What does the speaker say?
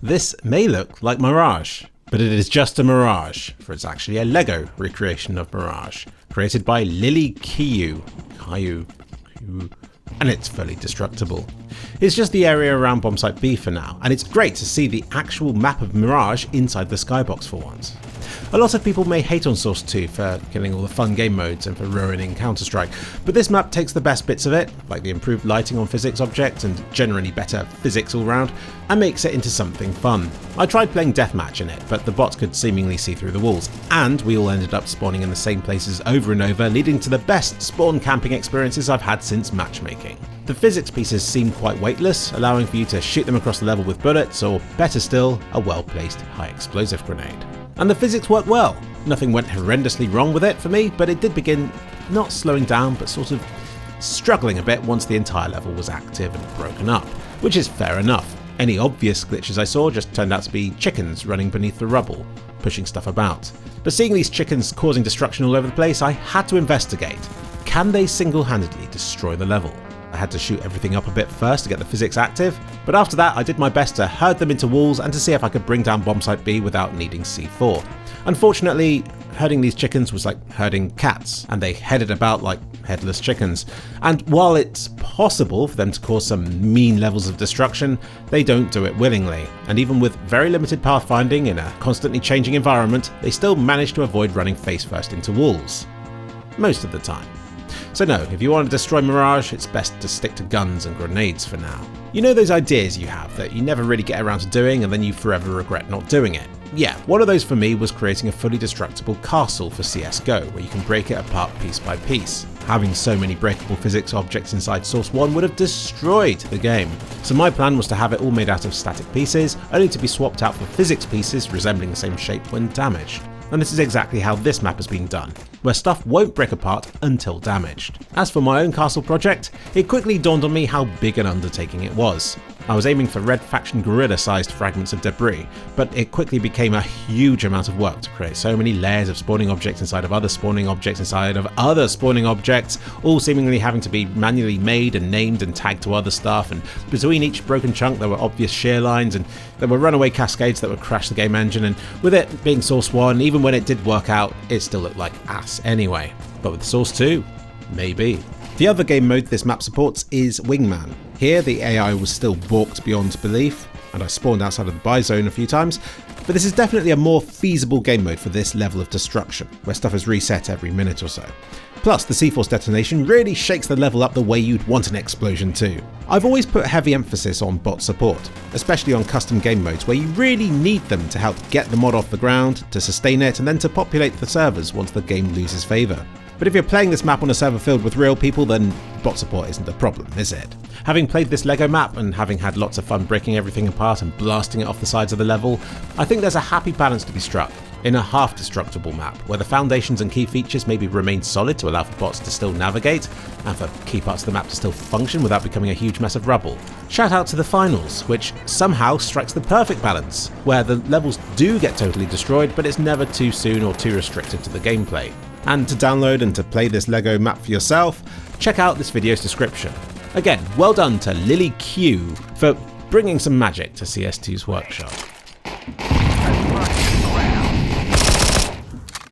This may look like Mirage, but it is just a Mirage, for it's actually a LEGO recreation of Mirage, created by Lily Kiyu, and it's fully destructible. It's just the area around Bombsite B for now, and it's great to see the actual map of Mirage inside the skybox for once. A lot of people may hate on Source 2 for killing all the fun game modes and for ruining Counter-Strike, but this map takes the best bits of it, like the improved lighting on physics objects and generally better physics all round, and makes it into something fun. I tried playing Deathmatch in it, but the bots could seemingly see through the walls, and we all ended up spawning in the same places over and over, leading to the best spawn camping experiences I've had since matchmaking. The physics pieces seem quite weightless, allowing for you to shoot them across the level with bullets, or better still, a well-placed high explosive grenade. And the physics work well. Nothing went horrendously wrong with it for me, but it did begin not slowing down, but sort of struggling a bit once the entire level was active and broken up, which is fair enough. Any obvious glitches I saw just turned out to be chickens running beneath the rubble, pushing stuff about. But seeing these chickens causing destruction all over the place, I had to investigate. Can they single-handedly destroy the level? I had to shoot everything up a bit first to get the physics active, but after that I did my best to herd them into walls and to see if I could bring down Bombsite B without needing C4. Unfortunately, herding these chickens was like herding cats, and they headed about like headless chickens. And while it's possible for them to cause some mean levels of destruction, they don't do it willingly, and even with very limited pathfinding in a constantly changing environment, they still manage to avoid running face first into walls. Most of the time. So no, if you want to destroy Mirage, it's best to stick to guns and grenades for now. You know those ideas you have that you never really get around to doing and then you forever regret not doing it? Yeah, one of those for me was creating a fully destructible castle for CSGO, where you can break it apart piece by piece. Having so many breakable physics objects inside Source 1 would have destroyed the game. So my plan was to have it all made out of static pieces, only to be swapped out for physics pieces resembling the same shape when damaged. And this is exactly how this map has been done, where stuff won't break apart until damaged. As for my own castle project, it quickly dawned on me how big an undertaking it was. I was aiming for Red Faction gorilla-sized fragments of debris, but it quickly became a huge amount of work to create so many layers of spawning objects inside of other spawning objects inside of other spawning objects, all seemingly having to be manually made and named and tagged to other stuff, and between each broken chunk there were obvious shear lines and there were runaway cascades that would crash the game engine, and with it being Source 1, even when it did work out, it still looked like ass anyway. But with Source 2, maybe. The other game mode this map supports is Wingman. Here the AI was still balked beyond belief, and I spawned outside of the buy zone a few times, but this is definitely a more feasible game mode for this level of destruction, where stuff is reset every minute or so. Plus, the C-Force detonation really shakes the level up the way you'd want an explosion too. I've always put heavy emphasis on bot support, especially on custom game modes where you really need them to help get the mod off the ground, to sustain it, and then to populate the servers once the game loses favour. But if you're playing this map on a server filled with real people, then bot support isn't a problem, is it? Having played this LEGO map and having had lots of fun breaking everything apart and blasting it off the sides of the level, I think there's a happy balance to be struck in a half-destructible map, where the foundations and key features maybe remain solid to allow for bots to still navigate, and for key parts of the map to still function without becoming a huge mess of rubble. Shout out to the finals, which somehow strikes the perfect balance, where the levels do get totally destroyed, but it's never too soon or too restrictive to the gameplay. And to download and to play this LEGO map for yourself, check out this video's description. Again, well done to Lily Q for bringing some magic to CS2's workshop.